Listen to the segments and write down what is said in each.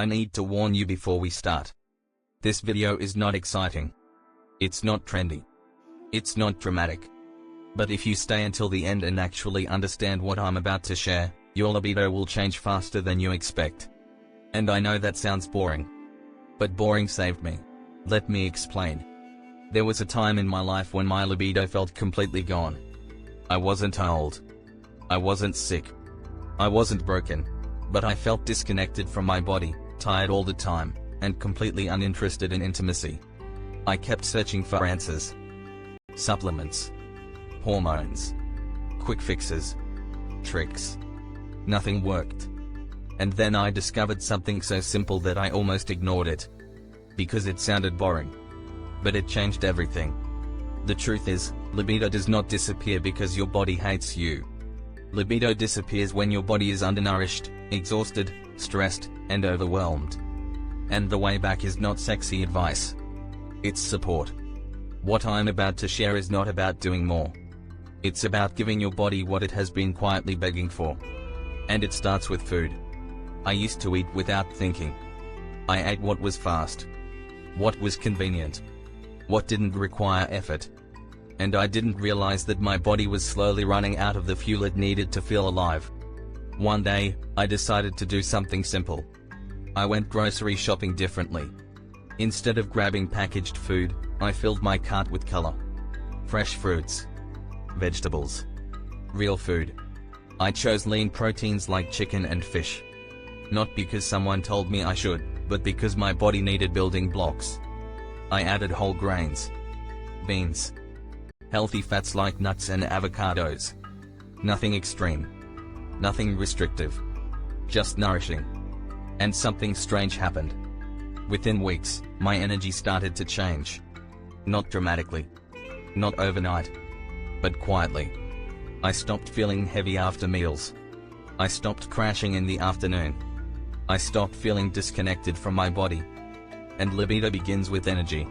I need to warn you before we start. This video is not exciting. It's not trendy. It's not dramatic. But if you stay until the end and actually understand what I'm about to share, your libido will change faster than you expect. And I know that sounds boring. But boring saved me. Let me explain. There was a time in my life when my libido felt completely gone. I wasn't old. I wasn't sick. I wasn't broken. But I felt disconnected from my body, tired all the time, and completely uninterested in intimacy. I kept searching for answers. Supplements. Hormones. Quick fixes. Tricks. Nothing worked. And then I discovered something so simple that I almost ignored it. Because it sounded boring. But it changed everything. The truth is, libido does not disappear because your body hates you. Libido disappears when your body is undernourished, exhausted, stressed, and overwhelmed. And the way back is not sexy advice. It's support. What I'm about to share is not about doing more. It's about giving your body what it has been quietly begging for. And it starts with food. I used to eat without thinking. I ate what was fast. What was convenient. What didn't require effort. And I didn't realize that my body was slowly running out of the fuel it needed to feel alive. One day, I decided to do something simple. I went grocery shopping differently. Instead of grabbing packaged food, I filled my cart with color. Fresh fruits. Vegetables. Real food. I chose lean proteins like chicken and fish. Not because someone told me I should, but because my body needed building blocks. I added whole grains. Beans. Healthy fats like nuts and avocados. Nothing extreme. Nothing restrictive. Just nourishing. And something strange happened. Within weeks, my energy started to change. Not dramatically. Not overnight. But quietly. I stopped feeling heavy after meals. I stopped crashing in the afternoon. I stopped feeling disconnected from my body. And libido begins with energy.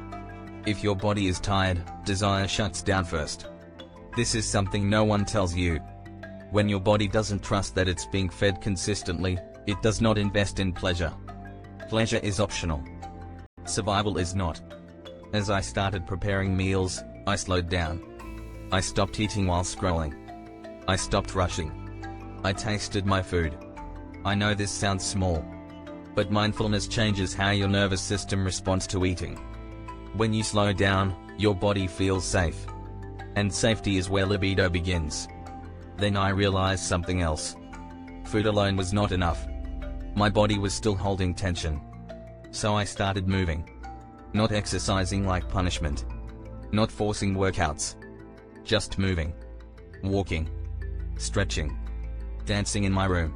If your body is tired, desire shuts down first. This is something no one tells you. When your body doesn't trust that it's being fed consistently, it does not invest in pleasure. Pleasure is optional. Survival is not. As I started preparing meals, I slowed down. I stopped eating while scrolling. I stopped rushing. I tasted my food. I know this sounds small. But mindfulness changes how your nervous system responds to eating. When you slow down, your body feels safe. And safety is where libido begins. Then I realized something else. Food alone was not enough. My body was still holding tension. So I started moving. Not exercising like punishment. Not forcing workouts. Just moving. Walking. Stretching. Dancing in my room.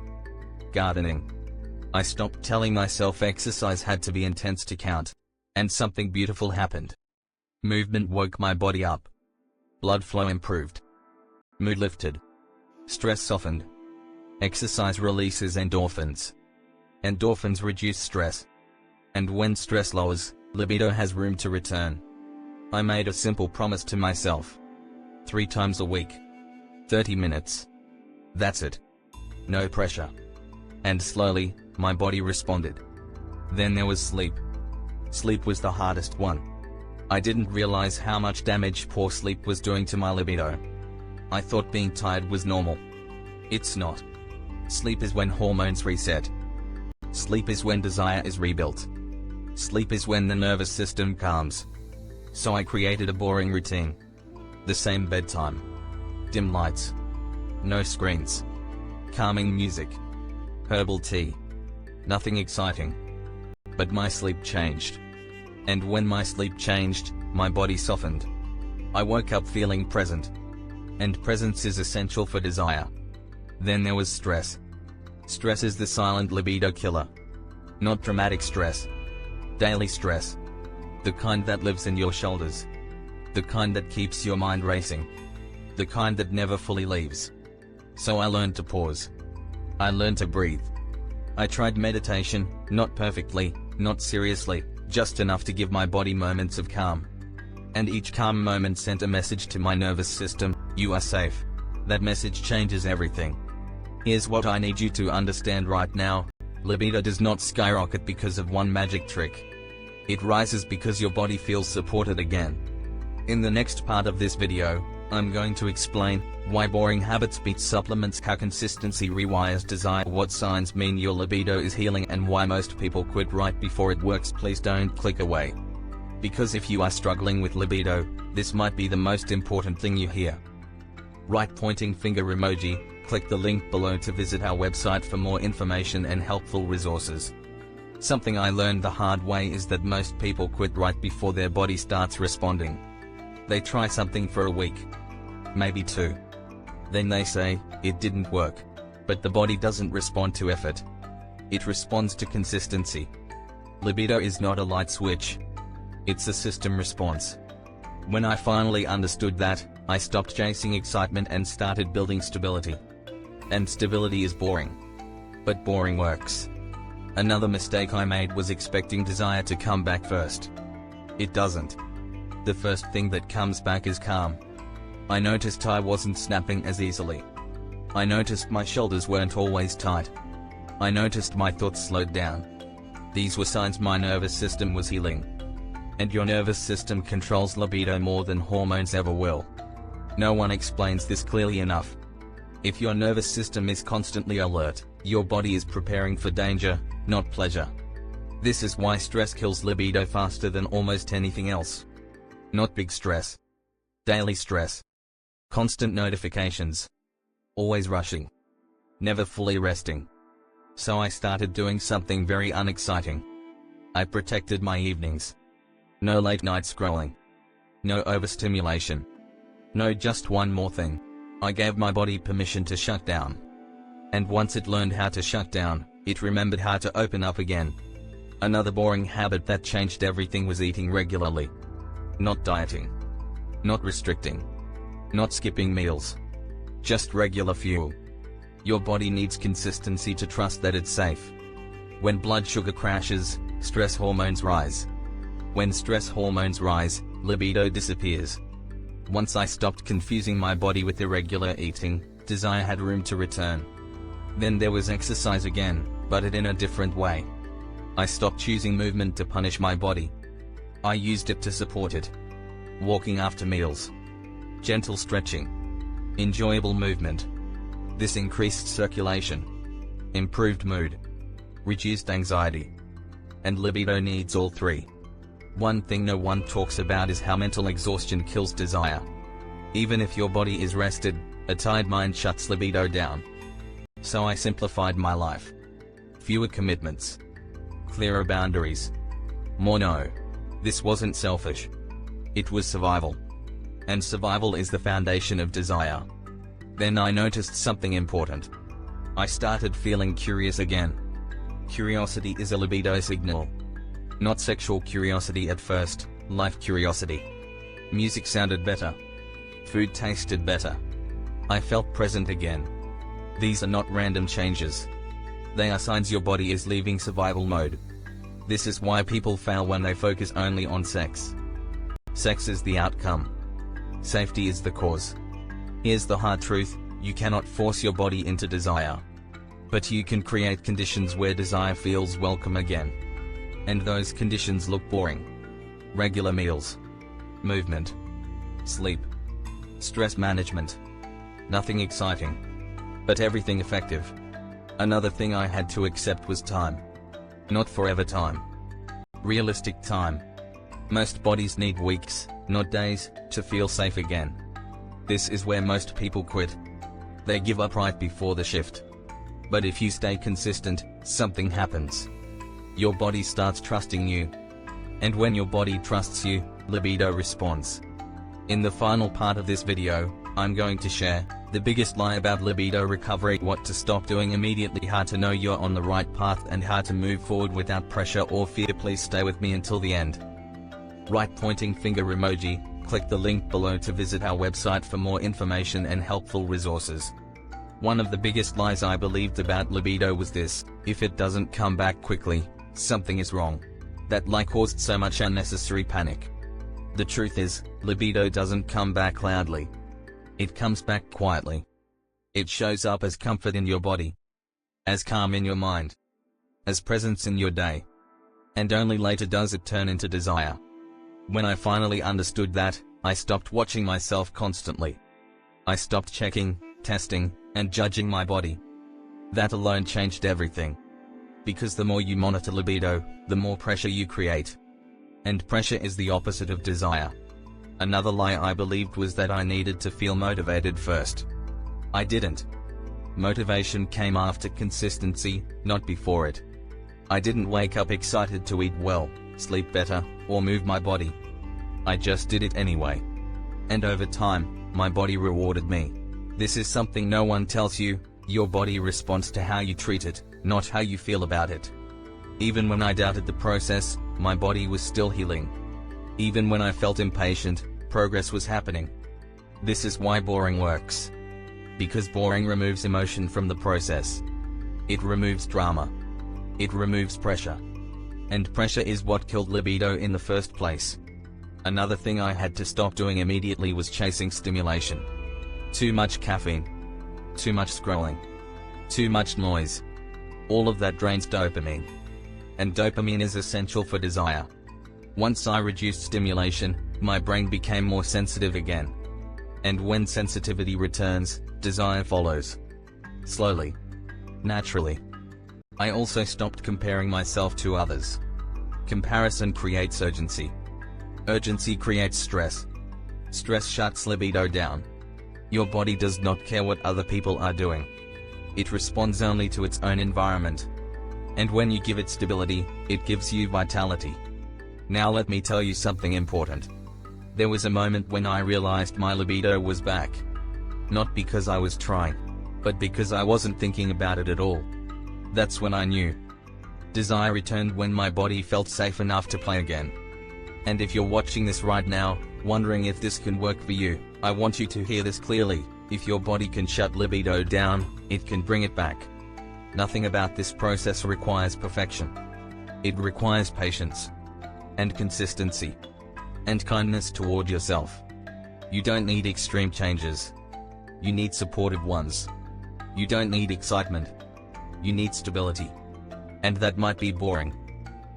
Gardening. I stopped telling myself exercise had to be intense to count. And something beautiful happened. Movement woke my body up. Blood flow improved. Mood lifted. Stress softened. Exercise releases endorphins. Endorphins reduce stress. And when stress lowers, libido has room to return. I made a simple promise to myself. 3 times a week. 30 minutes. That's it. No pressure. And slowly, my body responded. Then there was sleep. Sleep was the hardest one. I didn't realize how much damage poor sleep was doing to my libido. I thought being tired was normal. It's not. Sleep is when hormones reset. Sleep is when desire is rebuilt. Sleep is when the nervous system calms. So I created a boring routine. The same bedtime. Dim lights. No screens. Calming music. Herbal tea. Nothing exciting. But my sleep changed. And when my sleep changed, my body softened. I woke up feeling present. And presence is essential for desire. Then there was stress. Stress is the silent libido killer. Not dramatic stress. Daily stress. The kind that lives in your shoulders. The kind that keeps your mind racing. The kind that never fully leaves. So I learned to pause. I learned to breathe. I tried meditation, not perfectly, not seriously, just enough to give my body moments of calm. And each calm moment sent a message to my nervous system: you are safe. That message changes everything. Here's what I need you to understand right now. Libido does not skyrocket because of one magic trick. It rises because your body feels supported again. In the next part of this video, I'm going to explain why boring habits beat supplements, how consistency rewires desire, what signs mean your libido is healing, and why most people quit right before it works. Please don't click away, because if you are struggling with libido, this might be the most important thing you hear. Right pointing finger emoji, click the link below to visit our website for more information and helpful resources. Something I learned the hard way is that most people quit right before their body starts responding. They try something for a week, maybe 2. Then they say, it didn't work. But the body doesn't respond to effort. It responds to consistency. Libido is not a light switch. It's a system response. When I finally understood that, I stopped chasing excitement and started building stability. And stability is boring. But boring works. Another mistake I made was expecting desire to come back first. It doesn't. The first thing that comes back is calm. I noticed I wasn't snapping as easily. I noticed my shoulders weren't always tight. I noticed my thoughts slowed down. These were signs my nervous system was healing. And your nervous system controls libido more than hormones ever will. No one explains this clearly enough. If your nervous system is constantly alert, your body is preparing for danger, not pleasure. This is why stress kills libido faster than almost anything else. Not big stress. Daily stress. Constant notifications. Always rushing. Never fully resting. So I started doing something very unexciting. I protected my evenings. No late night scrolling. No overstimulation. No just one more thing. I gave my body permission to shut down. And once it learned how to shut down, it remembered how to open up again. Another boring habit that changed everything was eating regularly. Not dieting. Not restricting. Not skipping meals. Just regular fuel. Your body needs consistency to trust that it's safe. When blood sugar crashes, stress hormones rise. When stress hormones rise, libido disappears. Once I stopped confusing my body with irregular eating, desire had room to return. Then there was exercise again, but in a different way. I stopped choosing movement to punish my body. I used it to support it. Walking after meals. Gentle stretching. Enjoyable movement. This increased circulation. Improved mood. Reduced anxiety. And libido needs all three. One thing no one talks about is how mental exhaustion kills desire. Even if your body is rested, a tired mind shuts libido down. So I simplified my life. Fewer commitments. Clearer boundaries. More no. This wasn't selfish. It was survival. And survival is the foundation of desire. Then I noticed something important. I started feeling curious again. Curiosity is a libido signal. Not sexual curiosity at first, life curiosity. Music sounded better. Food tasted better. I felt present again. These are not random changes. They are signs your body is leaving survival mode. This is why people fail when they focus only on sex. Sex is the outcome. Safety is the cause. Here's the hard truth, you cannot force your body into desire. But you can create conditions where desire feels welcome again. And those conditions look boring. Regular meals. Movement. Sleep. Stress management. Nothing exciting. But everything effective. Another thing I had to accept was time. Not forever time. Realistic time. Most bodies need weeks, not days, to feel safe again. This is where most people quit. They give up right before the shift. But if you stay consistent, something happens. Your body starts trusting you. And when your body trusts you, libido responds. In the final part of this video, I'm going to share the biggest lie about libido recovery, what to stop doing immediately, how to know you're on the right path, and how to move forward without pressure or fear. Please stay with me until the end. Right pointing finger emoji, click the link below to visit our website for more information and helpful resources. One of the biggest lies I believed about libido was this: if it doesn't come back quickly, something is wrong. That lie caused so much unnecessary panic. The truth is, libido doesn't come back loudly. It comes back quietly. It shows up as comfort in your body, as calm in your mind, as presence in your day. And only later does it turn into desire. When I finally understood that, I stopped watching myself constantly. I stopped checking, testing, and judging my body. That alone changed everything. Because the more you monitor libido, the more pressure you create. And pressure is the opposite of desire. Another lie I believed was that I needed to feel motivated first. I didn't. Motivation came after consistency, not before it. I didn't wake up excited to eat well, sleep better, or move my body. I just did it anyway. And over time, my body rewarded me. This is something no one tells you: your body responds to how you treat it, not how you feel about it. Even when I doubted the process, my body was still healing. Even when I felt impatient, progress was happening. This is why boring works. Because boring removes emotion from the process. It removes drama. It removes pressure. And pressure is what killed libido in the first place. Another thing I had to stop doing immediately was chasing stimulation. Too much caffeine. Too much scrolling. Too much noise. All of that drains dopamine. And dopamine is essential for desire. Once I reduced stimulation, my brain became more sensitive again. And when sensitivity returns, desire follows. Slowly. Naturally. I also stopped comparing myself to others. Comparison creates urgency. Urgency creates stress. Stress shuts libido down. Your body does not care what other people are doing. It responds only to its own environment. And when you give it stability, it gives you vitality. Now let me tell you something important. There was a moment when I realized my libido was back. Not because I was trying, but because I wasn't thinking about it at all. That's when I knew. Desire returned when my body felt safe enough to play again. And if you're watching this right now, wondering if this can work for you, I want you to hear this clearly: if your body can shut libido down, it can bring it back. Nothing about this process requires perfection. It requires patience. And consistency. And kindness toward yourself. You don't need extreme changes. You need supportive ones. You don't need excitement. You need stability. And that might be boring.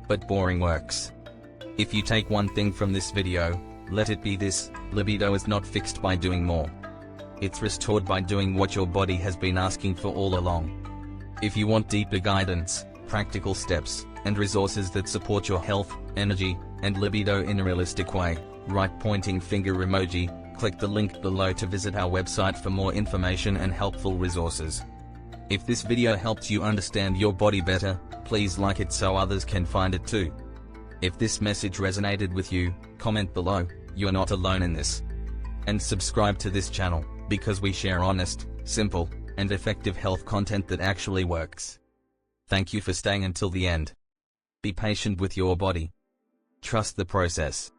But boring works. If you take one thing from this video, let it be this: libido is not fixed by doing more. It's restored by doing what your body has been asking for all along. If you want deeper guidance, practical steps, and resources that support your health, energy, and libido in a realistic way, right pointing finger emoji, click the link below to visit our website for more information and helpful resources. If this video helped you understand your body better, please like it so others can find it too. If this message resonated with you, comment below: you're not alone in this. And subscribe to this channel, because we share honest, simple, and effective health content that actually works. Thank you for staying until the end. Be patient with your body. Trust the process.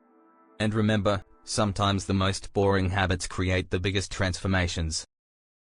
And remember, sometimes the most boring habits create the biggest transformations.